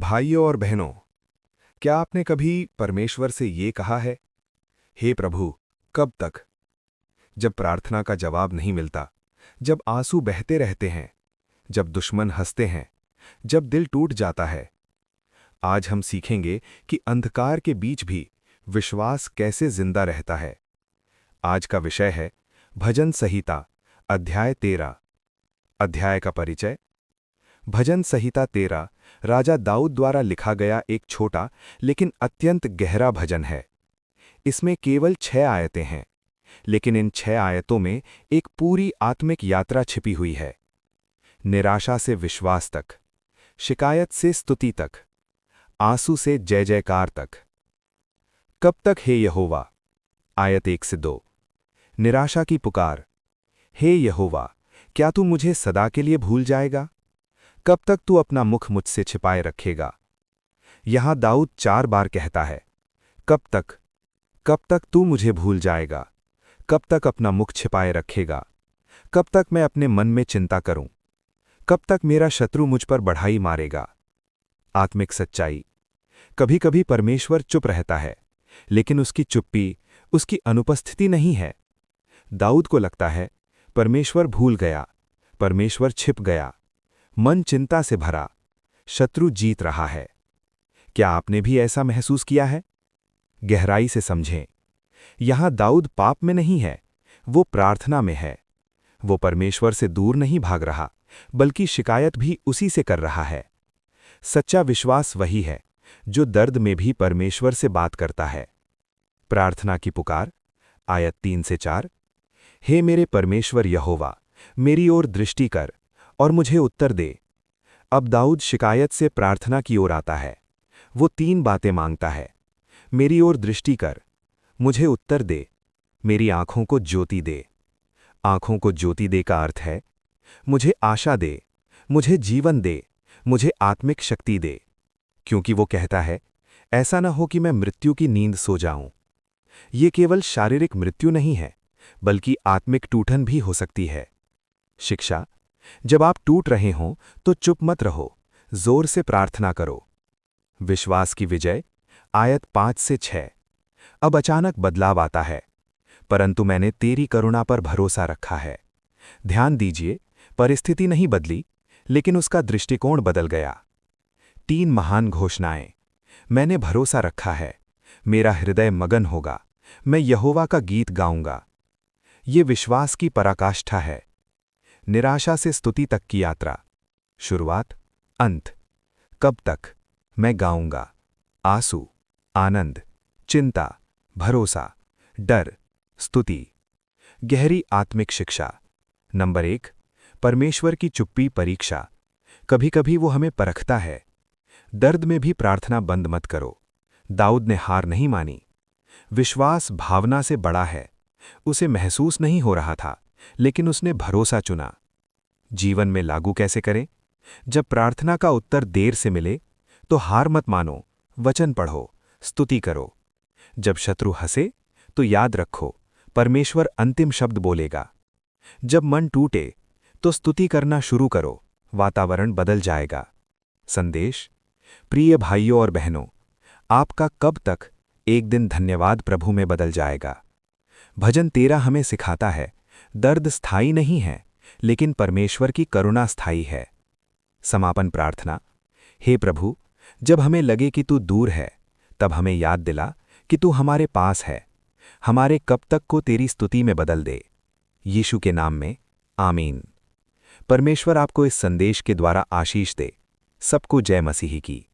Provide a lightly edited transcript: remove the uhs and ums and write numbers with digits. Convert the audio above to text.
भाइयों और बहनों, क्या आपने कभी परमेश्वर से ये कहा है, हे प्रभु, कब तक? जब प्रार्थना का जवाब नहीं मिलता, जब आंसू बहते रहते हैं, जब दुश्मन हंसते हैं, जब दिल टूट जाता है। आज हम सीखेंगे कि अंधकार के बीच भी विश्वास कैसे जिंदा रहता है। आज का विषय है भजन संहिता, अध्याय 13। अध्याय का परिचय। भजन संहिता 13 राजा दाऊद द्वारा लिखा गया एक छोटा लेकिन अत्यंत गहरा भजन है। इसमें केवल 6 आयतें हैं, लेकिन इन 6 आयतों में एक पूरी आत्मिक यात्रा छिपी हुई है। निराशा से विश्वास तक, शिकायत से स्तुति तक, आंसू से जय जयकार तक। कब तक हे यहोवा? आयत 1 से 2। निराशा की पुकार। हे यहोवा, क्या तू मुझे सदा के लिए भूल जाएगा? कब तक तू अपना मुख मुझसे छिपाए रखेगा? यहां दाऊद 4 बार कहता है, कब तक? कब तक तू मुझे भूल जाएगा? कब तक अपना मुख छिपाए रखेगा? कब तक मैं अपने मन में चिंता करूं? कब तक मेरा शत्रु मुझ पर बढ़ाई मारेगा? आत्मिक सच्चाई। कभी कभी परमेश्वर चुप रहता है, लेकिन उसकी चुप्पी उसकी अनुपस्थिति नहीं है। दाऊद को लगता है, परमेश्वर भूल गया, परमेश्वर छिप गया। मन चिंता से भरा, शत्रु जीत रहा है। क्या आपने भी ऐसा महसूस किया है? गहराई से समझें। यहां दाऊद पाप में नहीं है, वो प्रार्थना में है। वो परमेश्वर से दूर नहीं भाग रहा, बल्कि शिकायत भी उसी से कर रहा है। सच्चा विश्वास वही है जो दर्द में भी परमेश्वर से बात करता है। प्रार्थना की पुकार, आयत 3 से 4। हे मेरे परमेश्वर यहोवा, मेरी ओर दृष्टि कर और मुझे उत्तर दे। अब दाऊद शिकायत से प्रार्थना की ओर आता है। वो 3 बातें मांगता है। मेरी ओर दृष्टि कर, मुझे उत्तर दे, मेरी आंखों को ज्योति दे। आंखों को ज्योति दे का अर्थ है, मुझे आशा दे, मुझे जीवन दे, मुझे आत्मिक शक्ति दे। क्योंकि वो कहता है, ऐसा न हो कि मैं मृत्यु की नींद सो जाऊं। ये केवल शारीरिक मृत्यु नहीं है, बल्कि आत्मिक टूटन भी हो सकती है। शिक्षा। जब आप टूट रहे हों तो चुप मत रहो, जोर से प्रार्थना करो। विश्वास की विजय, आयत 5 से 6। अब अचानक बदलाव आता है, परंतु मैंने तेरी करुणा पर भरोसा रखा है। ध्यान दीजिए, परिस्थिति नहीं बदली, लेकिन उसका दृष्टिकोण बदल गया। 3 महान घोषणाएं। मैंने भरोसा रखा है, मेरा हृदय मगन होगा, मैं यहोवा का गीत गाऊंगा। ये विश्वास की पराकाष्ठा है। निराशा से स्तुति तक की यात्रा। शुरुआत, अंत। कब तक? मैं गाऊंगा। आंसू, आनंद, चिंता, भरोसा, डर, स्तुति। गहरी आत्मिक शिक्षा। नंबर 1, परमेश्वर की चुप्पी परीक्षा। कभी कभी वो हमें परखता है। दर्द में भी प्रार्थना बंद मत करो। दाऊद ने हार नहीं मानी। विश्वास भावना से बड़ा है। उसे महसूस नहीं हो रहा था, लेकिन उसने भरोसा चुना। जीवन में लागू कैसे करें? जब प्रार्थना का उत्तर देर से मिले, तो हार मत मानो, वचन पढ़ो, स्तुति करो। जब शत्रु हंसे, तो याद रखो, परमेश्वर अंतिम शब्द बोलेगा। जब मन टूटे, तो स्तुति करना शुरू करो, वातावरण बदल जाएगा। संदेश। प्रिय भाइयों और बहनों, आपका कब तक एक दिन धन्यवाद प्रभु में बदल जाएगा। भजन 13 हमें सिखाता है, दर्द स्थायी नहीं है, लेकिन परमेश्वर की करुणा स्थायी है। समापन प्रार्थना। हे प्रभु, जब हमें लगे कि तू दूर है, तब हमें याद दिला कि तू हमारे पास है। हमारे कब तक को तेरी स्तुति में बदल दे। यीशु के नाम में, आमीन। परमेश्वर आपको इस संदेश के द्वारा आशीष दे। सबको जय मसीह की।